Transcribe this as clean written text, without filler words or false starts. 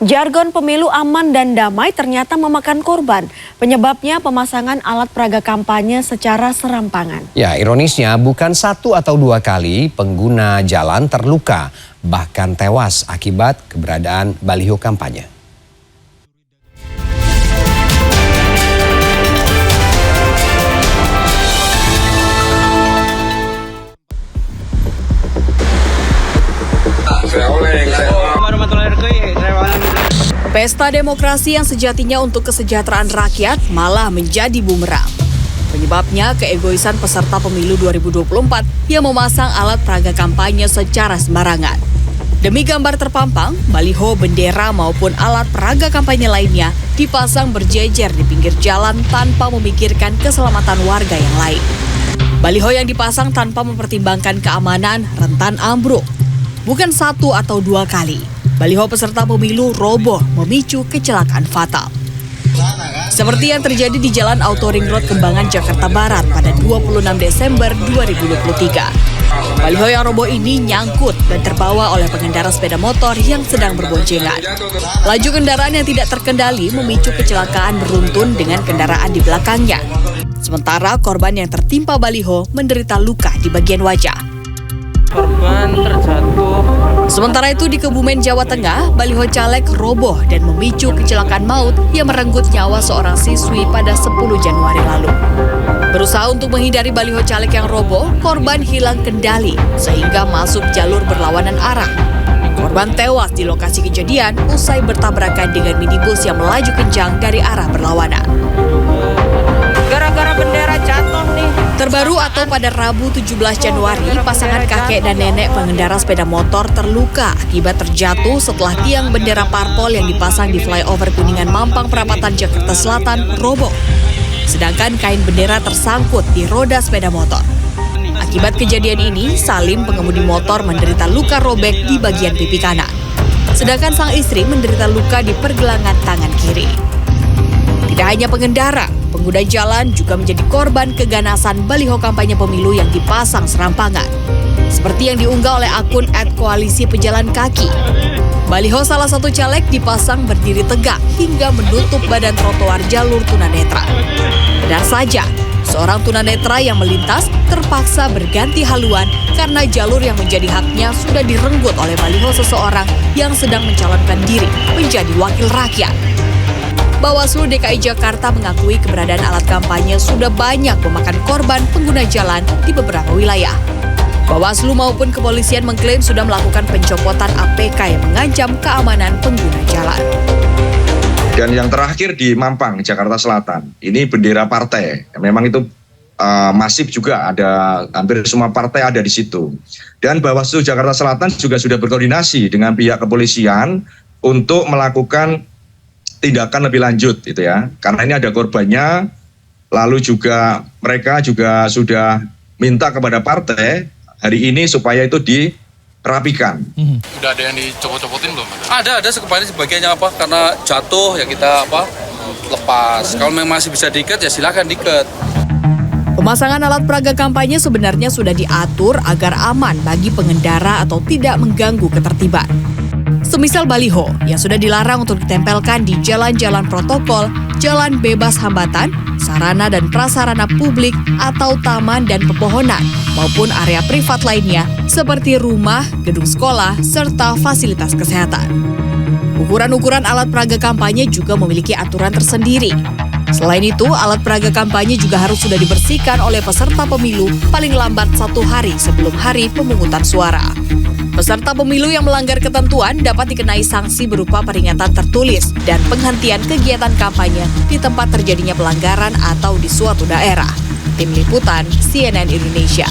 Jargon pemilu aman dan damai ternyata memakan korban. Penyebabnya pemasangan alat peraga kampanye secara serampangan. Ya, ironisnya bukan satu atau dua kali pengguna jalan terluka, bahkan tewas akibat keberadaan baliho kampanye. Pesta demokrasi yang sejatinya untuk kesejahteraan rakyat malah menjadi bumerang. Penyebabnya keegoisan peserta pemilu 2024 yang memasang alat peraga kampanye secara sembarangan. Demi gambar terpampang, baliho, bendera maupun alat peraga kampanye lainnya dipasang berjejer di pinggir jalan tanpa memikirkan keselamatan warga yang lain. Baliho yang dipasang tanpa mempertimbangkan keamanan rentan ambruk. Bukan satu atau dua kali, baliho peserta pemilu roboh memicu kecelakaan fatal. Seperti yang terjadi di Jalan Auto Ring Road Kembangan, Jakarta Barat pada 26 Desember 2023. Baliho yang roboh ini nyangkut dan terbawa oleh pengendara sepeda motor yang sedang berboncengan. Laju kendaraan yang tidak terkendali memicu kecelakaan beruntun dengan kendaraan di belakangnya. Sementara korban yang tertimpa baliho menderita luka di bagian wajah. Korban terjatuh. Sementara itu di Kebumen, Jawa Tengah, baliho caleg roboh dan memicu kecelakaan maut yang merenggut nyawa seorang siswi pada 10 Januari lalu. Berusaha untuk menghindari baliho caleg yang roboh, korban hilang kendali sehingga masuk jalur berlawanan arah. Korban tewas di lokasi kejadian usai bertabrakan dengan minibus yang melaju kencang dari arah berlawanan. Gara-gara bendera jatuh nih. Terbaru atau pada Rabu 17 Januari, pasangan kakek dan nenek pengendara sepeda motor terluka akibat terjatuh setelah tiang bendera parpol yang dipasang di flyover Kuningan Mampang Perapatan Jakarta Selatan roboh. Sedangkan kain bendera tersangkut di roda sepeda motor. Akibat kejadian ini, Salim pengemudi motor menderita luka robek di bagian pipi kanan. Sedangkan sang istri menderita luka di pergelangan tangan kiri. Tidak hanya pengendara, pengguna jalan juga menjadi korban keganasan baliho kampanye pemilu yang dipasang serampangan. Seperti yang diunggah oleh akun @koalisi pejalan kaki. Baliho salah satu caleg dipasang berdiri tegak hingga menutup badan trotoar jalur tunanetra. Benar saja, seorang tunanetra yang melintas terpaksa berganti haluan karena jalur yang menjadi haknya sudah direnggut oleh baliho seseorang yang sedang mencalonkan diri menjadi wakil rakyat. Bawaslu DKI Jakarta mengakui keberadaan alat kampanye sudah banyak memakan korban pengguna jalan di beberapa wilayah. Bawaslu maupun kepolisian mengklaim sudah melakukan pencopotan APK yang mengancam keamanan pengguna jalan. Dan yang terakhir di Mampang, Jakarta Selatan, ini bendera partai. Memang itu masif juga, ada hampir semua partai ada di situ. Dan Bawaslu Jakarta Selatan juga sudah berkoordinasi dengan pihak kepolisian untuk melakukan tindakan lebih lanjut gitu ya, karena ini ada korbannya. Lalu juga mereka juga sudah minta kepada partai hari ini supaya itu dirapikan. Udah ada yang dicopot-copotin belum? Ada kemarin sebagiannya karena jatuh ya kita lepas. Kalau memang masih bisa diikat ya silakan diikat. Pemasangan alat peraga kampanye sebenarnya sudah diatur agar aman bagi pengendara atau tidak mengganggu ketertiban. Semisal baliho yang sudah dilarang untuk ditempelkan di jalan-jalan protokol, jalan bebas hambatan, sarana dan prasarana publik atau taman dan pepohonan, maupun area privat lainnya seperti rumah, gedung sekolah, serta fasilitas kesehatan. Ukuran-ukuran alat peraga kampanye juga memiliki aturan tersendiri. Selain itu, alat peraga kampanye juga harus sudah dibersihkan oleh peserta pemilu paling lambat 1 hari sebelum hari pemungutan suara. Peserta pemilu yang melanggar ketentuan dapat dikenai sanksi berupa peringatan tertulis dan penghentian kegiatan kampanye di tempat terjadinya pelanggaran atau di suatu daerah. Tim Liputan CNN Indonesia.